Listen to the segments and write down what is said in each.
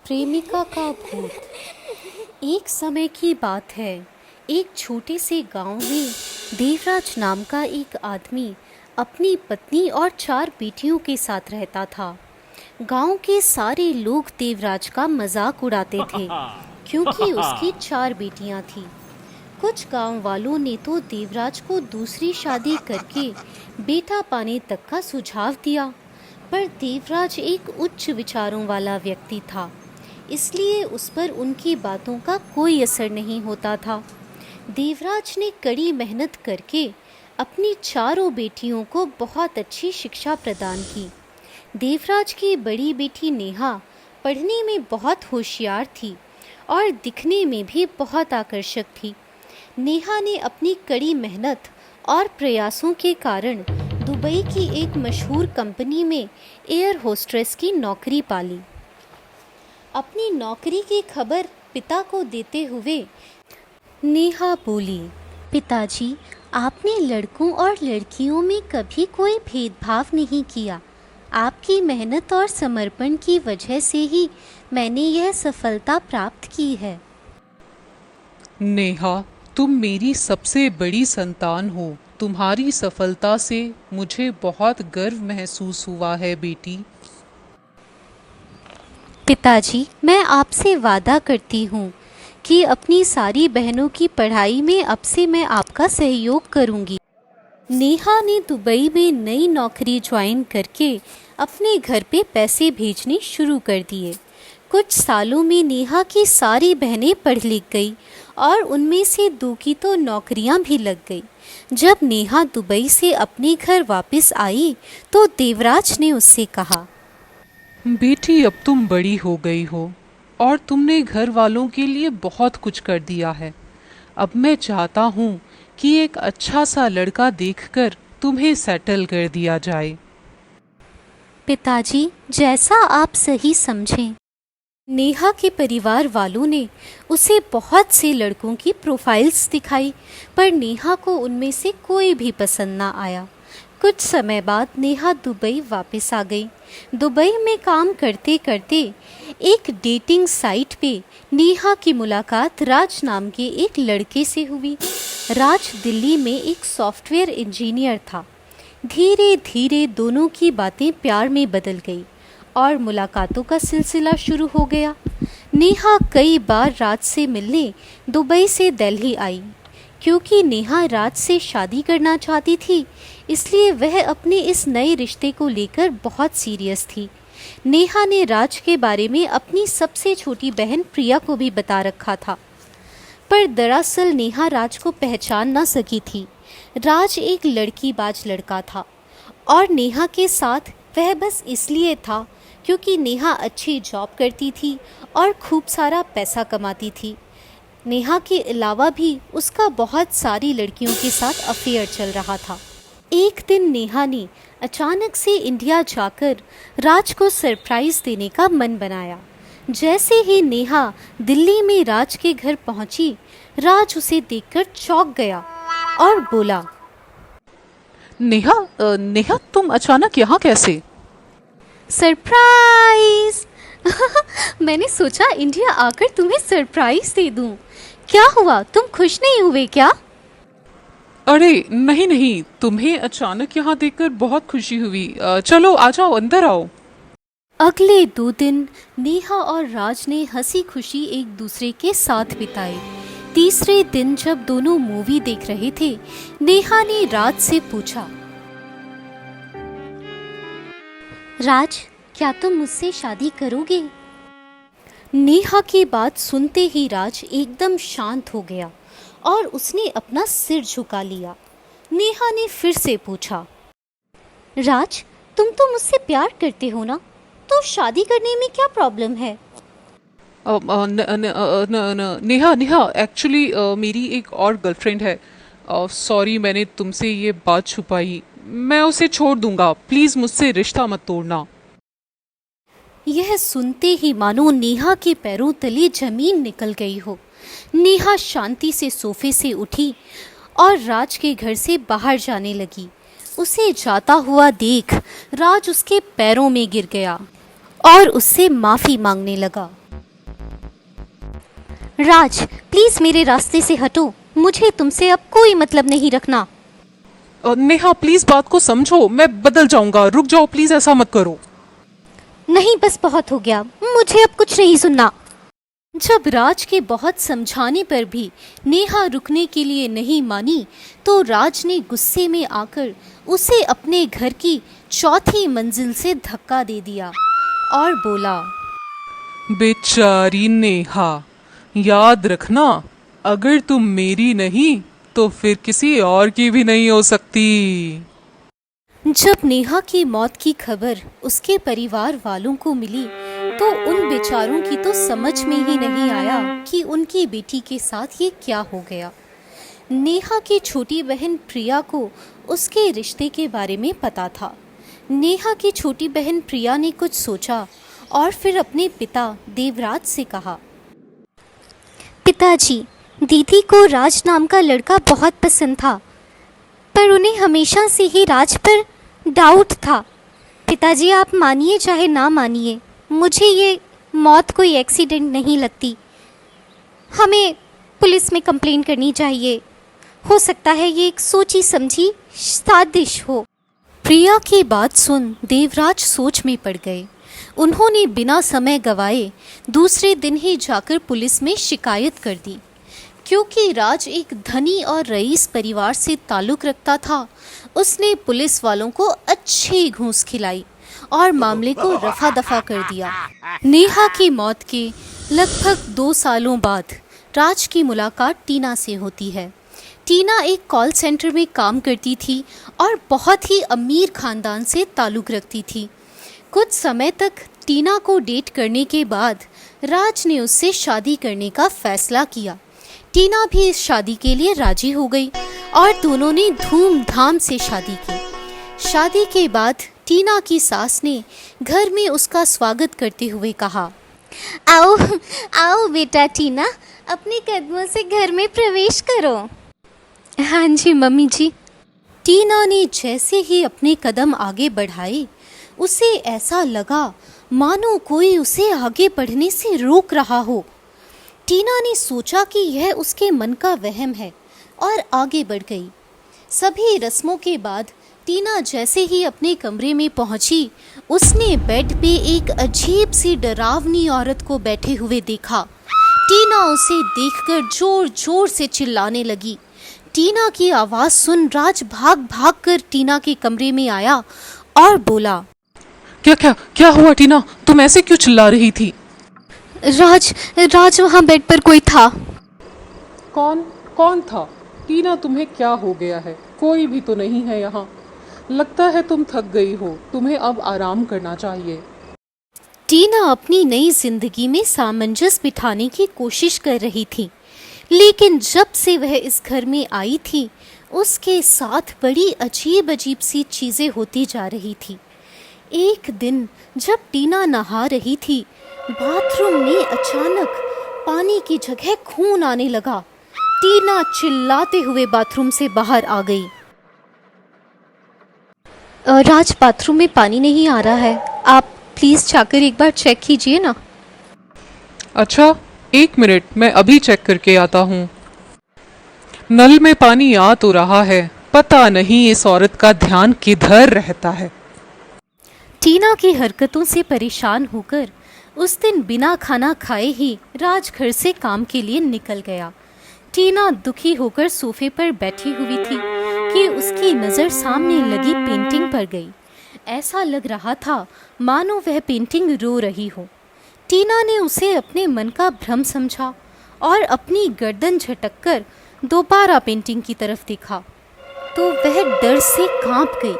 प्रेमिका का भूत। एक समय की बात है, एक छोटे से गांव में देवराज नाम का एक आदमी अपनी पत्नी और 4 बेटियों के साथ रहता था। गांव के सारे लोग देवराज का मजाक उड़ाते थे क्योंकि उसकी 4 बेटियां थीं। कुछ गांव वालों ने तो देवराज को दूसरी शादी करके बेटा पाने तक का सुझाव दिया, पर देवराज एक उच्च विचारों वाला व्यक्ति था, इसलिए उस पर उनकी बातों का कोई असर नहीं होता था। देवराज ने कड़ी मेहनत करके अपनी 4 बेटियों को बहुत अच्छी शिक्षा प्रदान की। देवराज की बड़ी बेटी नेहा पढ़ने में बहुत होशियार थी और दिखने में भी बहुत आकर्षक थी। नेहा ने अपनी कड़ी मेहनत और प्रयासों के कारण दुबई की एक मशहूर कंपनी में एयर होस्टेस की नौकरी पाली। अपनी नौकरी की खबर पिता को देते हुए नेहा बोली, पिताजी, आपने लड़कों और लड़कियों में कभी कोई भेदभाव नहीं किया। आपकी मेहनत और समर्पण की वजह से ही मैंने यह सफलता प्राप्त की है। नेहा, तुम मेरी सबसे बड़ी संतान हो। तुम्हारी सफलता से मुझे बहुत गर्व महसूस हुआ है बेटी। पिताजी, मैं आपसे वादा करती हूँ कि अपनी सारी बहनों की पढ़ाई में अब से मैं आपका सहयोग करूँगी। नेहा ने दुबई में नई नौकरी ज्वाइन करके अपने घर पे पैसे भेजने शुरू कर दिए। कुछ सालों में नेहा की सारी बहनें पढ़ लिख गई और उनमें से 2 की तो नौकरियां भी लग गई। जब नेहा दुबई से अपने घर वापस आई तो देवराज ने उससे कहा, बेटी, अब तुम बड़ी हो गई हो और तुमने घर वालों के लिए बहुत कुछ कर दिया है। अब मैं चाहता हूँ कि एक अच्छा सा लड़का देखकर तुम्हें सेटल कर दिया जाए। पिताजी, जैसा आप सही समझें। नेहा के परिवार वालों ने उसे बहुत से लड़कों की प्रोफाइल्स दिखाई, पर नेहा को उनमें से कोई भी पसंद ना आया। कुछ समय बाद नेहा दुबई वापस आ गई। दुबई में काम करते करते एक डेटिंग साइट पे नेहा की मुलाकात राज नाम के एक लड़के से हुई। राज दिल्ली में एक सॉफ्टवेयर इंजीनियर था। धीरे धीरे दोनों की बातें प्यार में बदल गई और मुलाकातों का सिलसिला शुरू हो गया। नेहा कई बार राज से मिलने दुबई से दिल्ली आई। क्योंकि नेहा राज से शादी करना चाहती थी, इसलिए वह अपने इस नए रिश्ते को लेकर बहुत सीरियस थी। नेहा ने राज के बारे में अपनी सबसे छोटी बहन प्रिया को भी बता रखा था, पर दरअसल नेहा राज को पहचान ना सकी थी। राज एक लड़कीबाज लड़का था और नेहा के साथ वह बस इसलिए था क्योंकि नेहा अच्छी जॉब करती थी और खूब सारा पैसा कमाती थी। नेहा के अलावा भी उसका बहुत सारी लड़कियों के साथ अफेयर चल रहा था। एक दिन नेहा ने अचानक से इंडिया जाकर राज को सरप्राइज देने का मन बनाया। जैसे ही नेहा दिल्ली में राज के घर पहुंची, राज उसे देखकर चौंक गया और बोला, नेहा, तुम अचानक यहाँ कैसे? सरप्राइज। मैंने सोचा इंडिया आकर तुम्हें सरप्राइज दे दूं। क्या हुआ, तुम खुश नहीं हुए क्या? अरे नहीं नहीं, तुम्हें अचानक यहाँ देखकर बहुत खुशी हुई। चलो आ जाओ, अंदर आओ। अगले 2 दिन नेहा और राज ने हंसी खुशी एक दूसरे के साथ बिताए। तीसरे दिन जब दोनों मूवी देख रहे थे, नेहा ने राज से पूछा, राज, क्या तुम मुझसे शादी करोगे? नेहा की बात सुनते ही राज एकदम शांत हो गया और उसने अपना सिर झुका लिया। नेहा ने फिर से पूछा, राज, तुम तो मुझसे प्यार करते हो ना, तो शादी करने में क्या प्रॉब्लम है? नेहा, एक्चुअली मेरी एक और गर्लफ्रेंड है। सॉरी, मैंने तुमसे ये बात छुपाई। मैं उसे छोड़ दूंगा, प्लीज मुझसे रिश्ता मत तोड़ना। यह सुनते ही मानो नेहा के पैरों तले जमीन निकल गई हो। नेहा शांति से सोफे से उठी और राज के घर से बाहर जाने लगी। उसे जाता हुआ देख राज उसके पैरों में गिर गया और उससे माफी मांगने लगा। राज, प्लीज मेरे रास्ते से हटो। मुझे तुमसे अब कोई मतलब नहीं रखना। नेहा प्लीज बात को समझो, मैं बदल जाऊंगा। रुक जाओ प्लीज, ऐसा मत करो। नहीं, बस बहुत हो गया, मुझे अब कुछ नहीं सुनना। जब राज के बहुत समझाने पर भी नेहा रुकने के लिए नहीं मानी, तो राज ने गुस्से में आकर उसे अपने घर की चौथी मंजिल से धक्का दे दिया और बोला, बेचारी नेहा, याद रखना, अगर तुम मेरी नहीं तो फिर किसी और की भी नहीं हो सकती। जब नेहा की मौत की खबर उसके परिवार वालों को मिली, तो उन बेचारों की तो समझ में ही नहीं आया कि उनकी बेटी के साथ ये क्या हो गया। नेहा की छोटी बहन प्रिया को उसके रिश्ते के बारे में पता था। नेहा की छोटी बहन प्रिया ने कुछ सोचा और फिर अपने पिता देवराज से कहा, पिताजी, दीदी को राज नाम का लड़का बहुत पसंद था, पर उन्हें हमेशा से ही राज पर डाउट था। पिताजी, आप मानिए चाहे ना मानिए, मुझे ये मौत कोई एक्सीडेंट नहीं लगती। हमें पुलिस में कंप्लेन करनी चाहिए। हो सकता है ये एक सोची समझी साजिश हो। प्रिया की बात सुन देवराज सोच में पड़ गए। उन्होंने बिना समय गवाए दूसरे दिन ही जाकर पुलिस में शिकायत कर दी। क्योंकि राज एक धनी और रईस परिवार से ताल्लुक़ रखता था, उसने पुलिस वालों को अच्छी घूंस खिलाई और मामले को रफा दफा कर दिया। नेहा की मौत के लगभग 2 सालों बाद राज की मुलाकात टीना से होती है। टीना एक कॉल सेंटर में काम करती थी और बहुत ही अमीर खानदान से ताल्लुक़ रखती थी। कुछ समय तक टीना को डेट करने के बाद राज ने उससे शादी करने का फैसला किया। टीना भी इस शादी के लिए राजी हो गई और दोनों ने धूमधाम से शादी की। शादी के बाद टीना की सास ने घर में उसका स्वागत करते हुए कहा, आओ आओ बेटा टीना, अपने कदमों से घर में प्रवेश करो। हाँ जी मम्मी जी। टीना ने जैसे ही अपने कदम आगे बढ़ाए, उसे ऐसा लगा मानो कोई उसे आगे बढ़ने से रोक रहा हो। टीना ने सोचा कि यह उसके मन का वहम है और आगे बढ़ गई। सभी रस्मों के बाद टीना जैसे ही अपने कमरे में पहुंची, उसने बेड पे एक अजीब सी डरावनी औरत को बैठे हुए देखा। टीना उसे देखकर जोर जोर से चिल्लाने लगी। टीना की आवाज़ सुन राज भाग भाग कर टीना के कमरे में आया और बोला, क्या क्या क्या हुआ टीना, तुम ऐसे क्यों चिल्ला रही थी? राज वहाँ बेड पर कोई था। कौन कौन था? टीना, तुम्हें क्या हो गया है? कोई भी तो नहीं है यहाँ। लगता है तुम थक गई हो, तुम्हें अब आराम करना चाहिए। टीना अपनी नई जिंदगी में सामंजस्य बिठाने की कोशिश कर रही थी, लेकिन जब से वह इस घर में आई थी, उसके साथ बड़ी अजीब अजीब सी चीज़ें होती जा रही थी। एक दिन जब टीना नहा रही थी, बाथरूम में अचानक पानी की जगह खून आने लगा। टीना चिल्लाते हुए बाथरूम से बाहर आ गई। राज, बाथरूम में पानी नहीं आ रहा है, आप प्लीज जाकर एक बार चेक कीजिए ना। अच्छा, 1 मिनट, मैं अभी चेक करके आता हूँ। नल में पानी आ तो रहा है, पता नहीं इस औरत का ध्यान किधर रहता है। टीना की हरकतों से परेशान होकर उस दिन बिना खाना खाए ही राज घर से काम के लिए निकल गया। टीना दुखी होकर सोफे पर बैठी हुई थी कि उसकी नज़र सामने लगी पेंटिंग पर गई। ऐसा लग रहा था मानो वह पेंटिंग रो रही हो। टीना ने उसे अपने मन का भ्रम समझा और अपनी गर्दन झटककर दोबारा पेंटिंग की तरफ देखा, तो वह डर से कांप गई,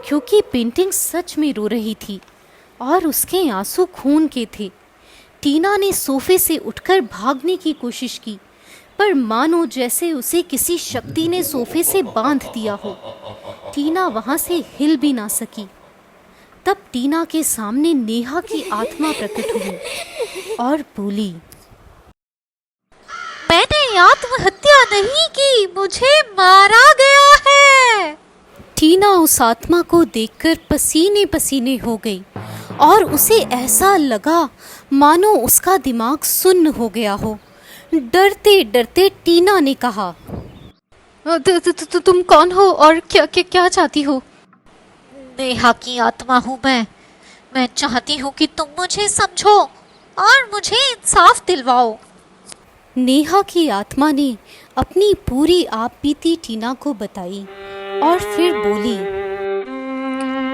क्योंकि पेंटिंग सच में रो रही थी और उसके आंसू खून के थे। टीना ने सोफे से उठकर भागने की कोशिश की, पर मानो जैसे उसे किसी शक्ति ने सोफे से बांध दिया हो। टीना वहां से हिल भी ना सकी। तब टीना के सामने नेहा की आत्मा प्रकट हुई और बोली, मैंने आत्महत्या नहीं की, मुझे मारा गया है। टीना उस आत्मा को देखकर पसीने पसीने हो गई और उसे ऐसा लगा मानो उसका दिमाग सुन्न हो गया हो। डरते डरते टीना ने कहा, तुम कौन हो और क्या चाहती हो? नेहा की आत्मा हूँ मैं चाहती हूँ कि तुम मुझे समझो और मुझे इंसाफ दिलवाओ। नेहा की आत्मा ने अपनी पूरी आप बीती टीना को बताई और फिर बोली,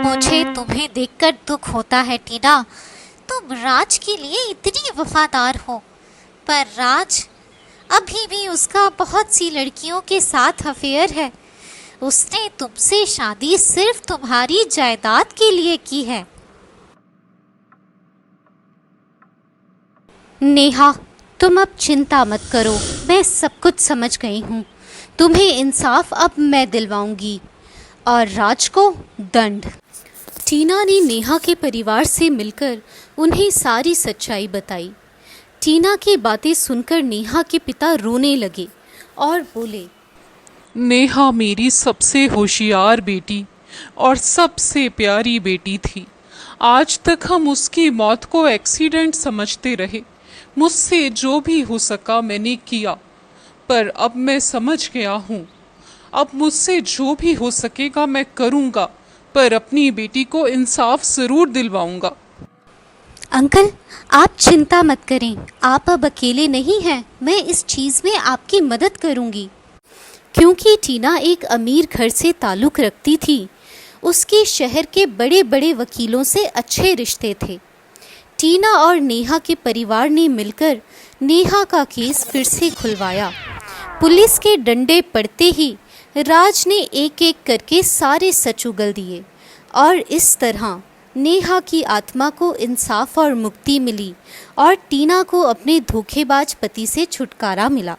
मुझे तुम्हें देखकर दुख होता है टीना। तुम राज के लिए इतनी वफादार हो, पर राज अभी भी उसका बहुत सी लड़कियों के साथ अफेयर है। उसने तुमसे शादी सिर्फ तुम्हारी जायदाद के लिए की है। नेहा, तुम अब चिंता मत करो, मैं सब कुछ समझ गई हूँ। तुम्हें इंसाफ अब मैं दिलवाऊंगी और राज को दंड। टीना ने नेहा के परिवार से मिलकर उन्हें सारी सच्चाई बताई। टीना की बातें सुनकर नेहा के पिता रोने लगे और बोले, नेहा मेरी सबसे होशियार बेटी और सबसे प्यारी बेटी थी। आज तक हम उसकी मौत को एक्सीडेंट समझते रहे। मुझसे जो भी हो सका मैंने किया, पर अब मैं समझ गया हूँ। अब मुझसे जो भी हो सकेगा मैं करूँगा, पर अपनी बेटी को इंसाफ ज़रूर दिलवाऊंगा। अंकल, आप चिंता मत करें, आप अब अकेले नहीं हैं। मैं इस चीज़ में आपकी मदद करूंगी। क्योंकि टीना एक अमीर घर से ताल्लुक़ रखती थी, उसके शहर के बड़े बड़े वकीलों से अच्छे रिश्ते थे। टीना और नेहा के परिवार ने मिलकर नेहा का केस फिर से खुलवाया। पुलिस के डंडे पड़ते ही राज ने एक एक करके सारे सच उगल दिए और इस तरह नेहा की आत्मा को इंसाफ और मुक्ति मिली और टीना को अपने धोखेबाज पति से छुटकारा मिला।